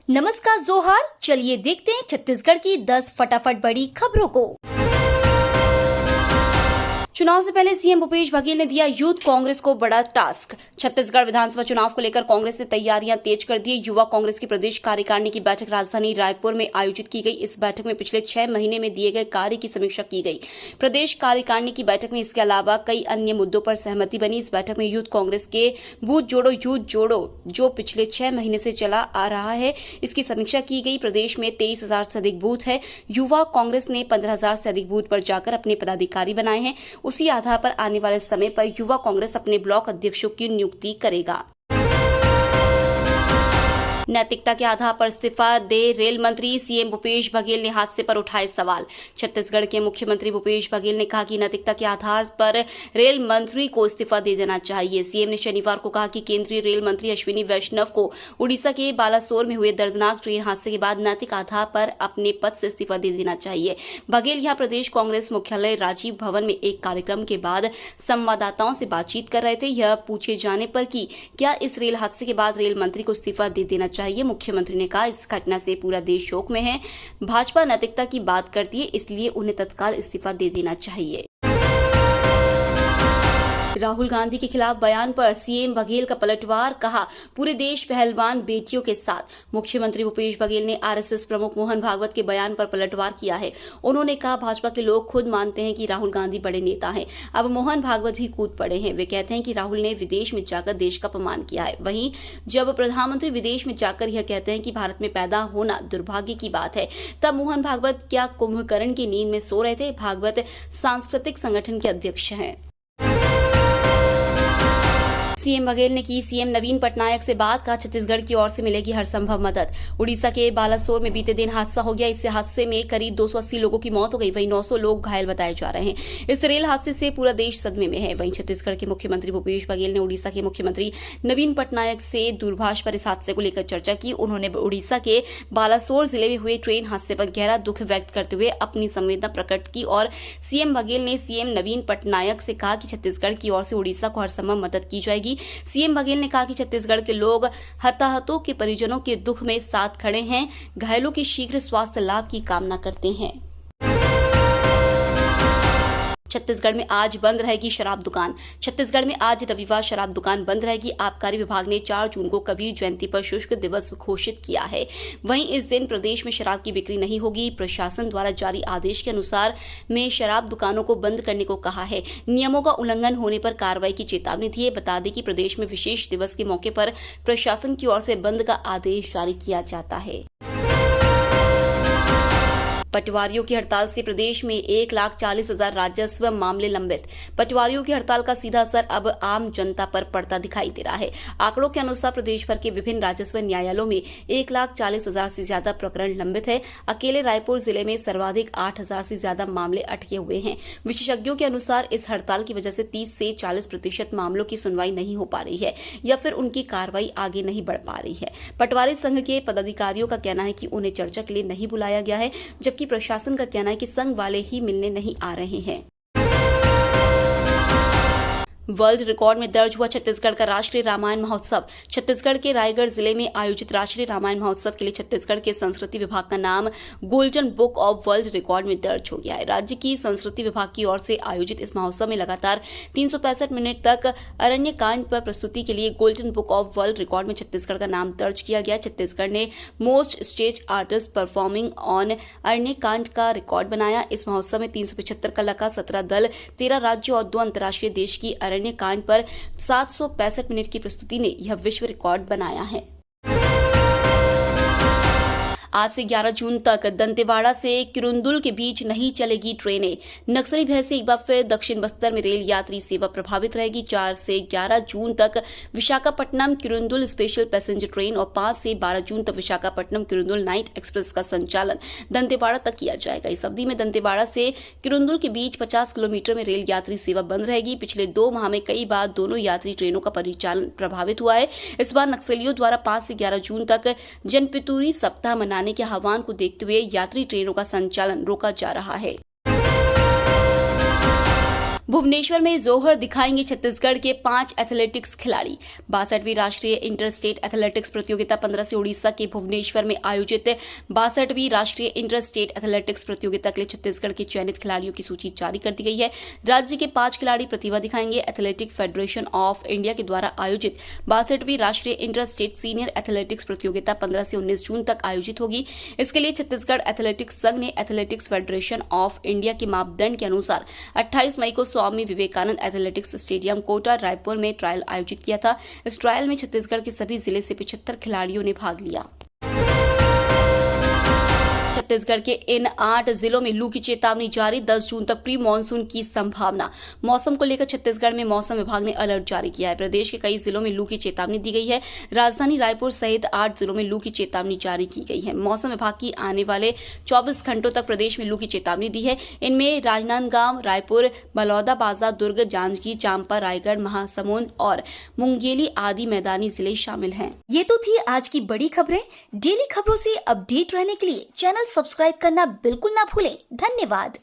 नमस्कार जोहार, चलिए देखते हैं छत्तीसगढ़ की 10 फटाफट बड़ी खबरों को। चुनाव से पहले सीएम भूपेश बघेल ने दिया यूथ कांग्रेस को बड़ा टास्क। छत्तीसगढ़ विधानसभा चुनाव को लेकर कांग्रेस ने तैयारियां तेज कर दी। युवा कांग्रेस की प्रदेश कार्यकारिणी की बैठक राजधानी रायपुर में आयोजित की गई। इस बैठक में पिछले 6 महीने में दिए गए कार्य की समीक्षा की गई। प्रदेश कार्यकारिणी की बैठक में इसके अलावा कई अन्य मुद्दों पर सहमति बनी। इस बैठक में यूथ कांग्रेस के बूथ जोड़ो यूथ जोड़ो जो पिछले 6 महीने से चला आ रहा है, इसकी समीक्षा की गई। प्रदेश में 23,000 से अधिक बूथ है। युवा कांग्रेस ने 15,000 से अधिक बूथ पर जाकर अपने पदाधिकारी बनाए हैं। उसी आधार पर आने वाले समय पर युवा कांग्रेस अपने ब्लॉक अध्यक्षों की नियुक्ति करेगा। नैतिकता के आधार पर इस्तीफा दे रेल मंत्री, सीएम भूपेश बघेल ने हादसे पर उठाए सवाल। छत्तीसगढ़ के मुख्यमंत्री भूपेश बघेल ने कहा कि नैतिकता के आधार पर रेल मंत्री को इस्तीफा दे देना चाहिए। सीएम ने शनिवार को कहा कि केंद्रीय रेल मंत्री अश्विनी वैष्णव को उड़ीसा के बालासोर में हुए दर्दनाक ट्रेन हादसे के बाद नैतिक आधार पर अपने पद से इस्तीफा दे देना चाहिए। बघेल यहां प्रदेश कांग्रेस मुख्यालय राजीव भवन में एक कार्यक्रम के बाद संवाददाताओं से बातचीत कर रहे थे। यह पूछे जाने पर कि क्या इस रेल हादसे के बाद रेल मंत्री को इस्तीफा दे देना चाहिए, मुख्यमंत्री ने कहा इस घटना से पूरा देश शोक में है। भाजपा नैतिकता की बात करती है, इसलिए उन्हें तत्काल इस्तीफा दे देना चाहिए। राहुल गांधी के खिलाफ बयान पर सीएम बघेल का पलटवार, कहा पूरे देश पहलवान बेटियों के साथ। मुख्यमंत्री भूपेश बघेल ने आरएसएस प्रमुख मोहन भागवत के बयान पर पलटवार किया है। उन्होंने कहा भाजपा के लोग खुद मानते हैं कि राहुल गांधी बड़े नेता हैं, अब मोहन भागवत भी कूद पड़े हैं। वे कहते हैं कि राहुल ने विदेश में जाकर देश का अपमान किया है। वहीं जब प्रधानमंत्री विदेश में जाकर यह कहते हैं कि भारत में पैदा होना दुर्भाग्य की बात है, तब मोहन भागवत क्या कुंभकर्ण की नींद में सो रहे थे? भागवत सांस्कृतिक संगठन के अध्यक्ष हैं। सीएम बघेल ने की सीएम नवीन पटनायक से बात, कहा छत्तीसगढ़ की ओर से मिलेगी हर संभव मदद। उड़ीसा के बालासोर में बीते दिन हादसा हो गया। इस हादसे में करीब 280 लोगों की मौत हो गई, वहीं 900 लोग घायल बताए जा रहे हैं। इस रेल हादसे से पूरा देश सदमे में है। वहीं छत्तीसगढ़ के मुख्यमंत्री भूपेश बघेल ने उड़ीसा के मुख्यमंत्री नवीन पटनायक से दूरभाष पर इस हादसे को लेकर चर्चा की। उन्होंने उड़ीसा के बालासोर जिले में हुए ट्रेन हादसे पर गहरा दुख व्यक्त करते हुए अपनी संवेदना प्रकट की और सीएम बघेल ने सीएम नवीन पटनायक से कहा कि छत्तीसगढ़ की ओर से उड़ीसा को हर संभव मदद की जाएगी। सीएम बघेल ने कहा कि छत्तीसगढ़ के लोग हताहतों के परिजनों के दुख में साथ खड़े हैं, घायलों के शीघ्र स्वास्थ्य लाभ की कामना करते हैं। छत्तीसगढ़ में आज बंद रहेगी शराब दुकान। छत्तीसगढ़ में आज रविवार शराब दुकान बंद रहेगी। आबकारी विभाग ने 4 जून को कबीर जयंती पर शुष्क दिवस घोषित किया है। वहीं इस दिन प्रदेश में शराब की बिक्री नहीं होगी। प्रशासन द्वारा जारी आदेश के अनुसार में शराब दुकानों को बंद करने को कहा है। नियमों का उल्लंघन होने पर कार्रवाई की चेतावनी दी है। बता दें कि प्रदेश में विशेष दिवस के मौके पर प्रशासन की ओर से बंद का आदेश जारी किया जाता है। पटवारियों की हड़ताल से प्रदेश में 1,40,000 राजस्व मामले लंबित। पटवारियों की हड़ताल का सीधा असर अब आम जनता पर पड़ता दिखाई दे रहा है। आंकड़ों के अनुसार प्रदेश भर के विभिन्न राजस्व न्यायालयों में 1,40,000 से ज्यादा प्रकरण लंबित है। अकेले रायपुर जिले में सर्वाधिक 8,000 से ज्यादा मामले अटके हुए हैं। विशेषज्ञों के अनुसार इस हड़ताल की वजह से 30 से 40% मामलों की सुनवाई नहीं हो पा रही है या फिर उनकी कार्रवाई आगे नहीं बढ़ पा रही है। पटवारी संघ के पदाधिकारियों का कहना है कि उन्हें चर्चा के लिए नहीं बुलाया गया है, जबकि प्रशासन का कहना है कि संघ वाले ही मिलने नहीं आ रहे हैं। वर्ल्ड रिकॉर्ड में दर्ज हुआ छत्तीसगढ़ का राष्ट्रीय रामायण महोत्सव। छत्तीसगढ़ के रायगढ़ जिले में आयोजित राष्ट्रीय रामायण महोत्सव के लिए छत्तीसगढ़ के संस्कृति विभाग का नाम golden book of world record में दर्ज हो गया है। राज्य की संस्कृति विभाग की ओर से आयोजित इस महोत्सव में लगातार 365 मिनट तक अरण्य कांड पर प्रस्तुति के लिए golden book of world record में छत्तीसगढ़ का नाम दर्ज किया गया। छत्तीसगढ़ ने most stage artist performing on Aranya Kand का रिकॉर्ड बनाया। इस महोत्सव में 375 कला का 17 दल, 13 राज्य और 2 अंतर्राष्ट्रीय देश की अरण्य कांड पर 765 मिनट की प्रस्तुति ने यह विश्व रिकॉर्ड बनाया है। आज से 11 जून तक दंतेवाड़ा से किरुंदुल के बीच नहीं चलेगी ट्रेनें। नक्सली भय से एक बार फिर दक्षिण बस्तर में रेल यात्री सेवा प्रभावित रहेगी। 4 से 11 जून तक विशाखापट्टनम किरुंदुल स्पेशल पैसेंजर ट्रेन और 5 से 12 जून तक विशाखापट्टनम किरुंदुल नाइट एक्सप्रेस का संचालन दंतेवाड़ा तक किया जाएगा। इस अवधि में दंतेवाड़ा से किरुंदुल के बीच 50 किलोमीटर में रेल यात्री सेवा बंद रहेगी। पिछले 2 माह में कई बार दोनों यात्री ट्रेनों का परिचालन प्रभावित हुआ है। इस बार नक्सलियों द्वारा 5 से 11 जून तक जनपितुरी सप्ताह मनाने के आह्वान को देखते हुए यात्री ट्रेनों का संचालन रोका जा रहा है। भुवनेश्वर में जोहर दिखाएंगे छत्तीसगढ़ के 5 एथलेटिक्स खिलाड़ी। 62वीं राष्ट्रीय इंटर स्टेट एथलेटिक्स प्रतियोगिता 15 से उड़ीसा के भुवनेश्वर में आयोजित 62वीं राष्ट्रीय इंटर स्टेट एथलेटिक्स प्रतियोगिता के लिए छत्तीसगढ़ के चयनित खिलाड़ियों की सूची जारी कर दी गई है। राज्य के 5 खिलाड़ी प्रतिभा दिखाएंगे। एथलेटिक फेडरेशन ऑफ इंडिया के द्वारा आयोजित 62वीं राष्ट्रीय इंटर स्टेट सीनियर एथलेटिक्स प्रतियोगिता 15 से 19 जून तक आयोजित होगी। इसके लिए छत्तीसगढ़ एथलेटिक्स संघ ने एथलेटिक्स फेडरेशन ऑफ इंडिया के मापदंड के अनुसार 28 मई को स्वामी विवेकानंद एथलेटिक्स स्टेडियम कोटा रायपुर में ट्रायल आयोजित किया था। इस ट्रायल में छत्तीसगढ़ के सभी जिले से 75 खिलाड़ियों ने भाग लिया। छत्तीसगढ़ के इन 8 जिलों में लू की चेतावनी जारी। 10 जून तक प्री मानसून की संभावना। मौसम को लेकर छत्तीसगढ़ में मौसम विभाग ने अलर्ट जारी किया है। प्रदेश के कई जिलों में लू की चेतावनी दी गई है। राजधानी रायपुर सहित 8 जिलों में लू की चेतावनी जारी की गई है। मौसम विभाग की आने वाले 24 घंटों तक प्रदेश में लू की चेतावनी दी है। इनमें राजनांदगांव, रायपुर, बलौदाबाजार, दुर्ग, जांजगीर चांपा, रायगढ़, महासमुंद और मुंगेली आदि मैदानी जिले शामिल हैं। ये तो थी आज की बड़ी खबरें। डेली खबरों से अपडेट रहने के लिए चैनल सब्सक्राइब करना बिल्कुल ना भूलें। धन्यवाद।